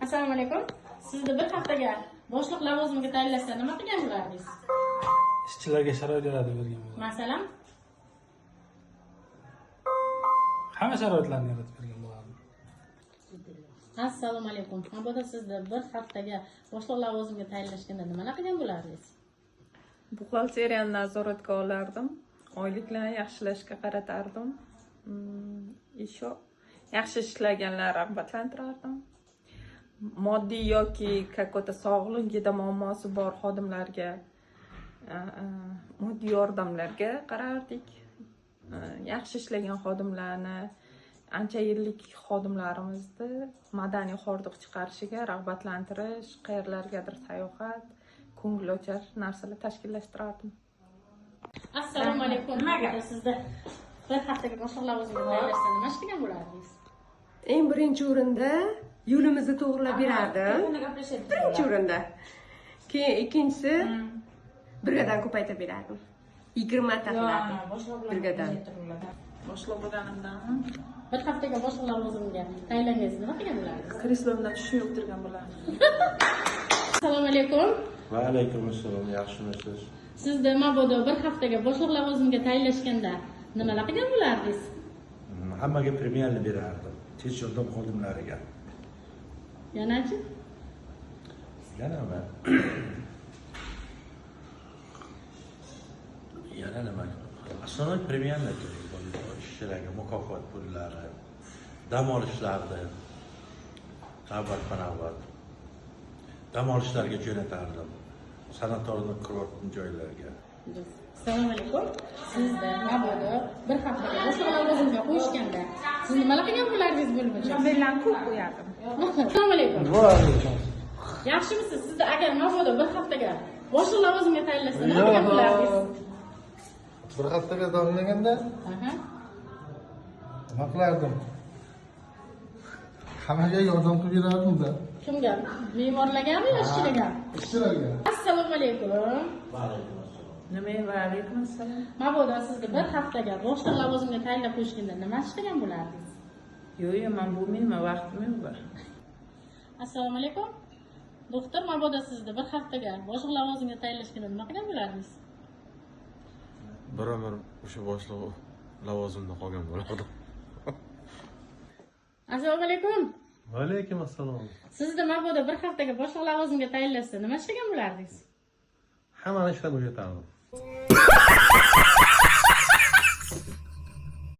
Assalomu alaykum. Sizni bir haftaga boshliq lavozimiga tayinlashsa nima qilgan bo'lardingiz? Ishchilarga sharoit yaratib bergan bo'lardim. Masalan, Hamma sharoitlarni yaratib bergan bo'lardim. Assalomu alaykum. Mabodo sizni bir haftaga boshliq lavozimiga tayinlashganda nimalar qilgan bo'lardingiz? Buxgalteriyani nazoratga olardim. Oyliklarni yaxshilashga qaratardim. Еще yaxshi ishlaganlar rag'batlantirardim. Moddiy yoki какой-то sog'lig'ida muammosi bor xodimlarga moddiy yordamlarga qarardik. Yaxshi ishlagan xodimlarni, ancha yillik xodimlarimizni madaniy hordiq chiqarishiga rag'batlantirish, qayerlargadir sayohat, ko'ngilochar narsalar tashkillashtirardim. Assalomu alaykum. Mabodo sizni bir haftaga boshliq lavozimiga tayinlashsa nima ish qilgan bo'lardingiz? Eng birinchi o'rinda yo'limizni to'g'rilab berardim. Birinchi o'rinda. Keyin ikkinchisi brigadan ko'paytirib berardim. 20 ta qilardim. Brigadan. Boshliq bo'lganimdan Bir haftaga boshliq lavozimiga tayinlanganingizda nima qilgan bo'lardingiz? kreslomda tushib o'tirgan bo'lardim. Assalomu alaykum. Va alaykum assalom, yaxshimisiz? Sizni Mabodo bir haftaga boshliq lavozimiga tayinlashganda nimalar qilgan bo'lardingiz? Hammaga premyalni berardim. Tez yordam xodimlariga. Yanachi? Yana nima? Yana nima? Asosan premyalni kerak bo'ladi. Ishchilarga mukofot pullari, dam olishlarni navbatma-navbat dam olishlarga jo'natardim. Sanatoriyni kurortni joylarga. Assalomu alaykum. Sizni Mabodo bir haftaga boshliq lavozimiga qo'yishganda siz nimalar qilgan bo'lardingiz bo'lmacha? Nobellarni ko'p qo'yardim. Assalomu alaykum. Va alaykum. Yaxshimisiz? Sizni agar Mabodo bir haftaga boshliq lavozimiga tayinlashsa nima qilgan bo'lardingiz? Bir haftaga tayinlaganda Aha. nima qilardim? Hammaga yordam qilib berardim-da. Kimga? Bemorlargami yo ishchilarga? Ishchilarga. Assalomu alaykum. Nima va alaykum assalom. Mabodo sizni bir haftaga boshliq lavozimiga tayinlab qo'yishganda nima ish qilgan bo'lardingiz? Yo'q, men bo'lmayman, vaqtim yo'q. Assalomu alaykum. Doktor, Mabodo sizni bir haftaga boshliq lavozimiga tayinlashganda nima qilgan bo'lardingiz? Biroq o'sha boshliq lavozimda qolgan bo'lardim. Assalomu alaykum. Va alaykum assalom. Sizni Mabodo bir haftaga boshliq lavozimiga tayinlashsa nima ish qilgan bo'lardingiz? Hammani ishlab o'rgatardim.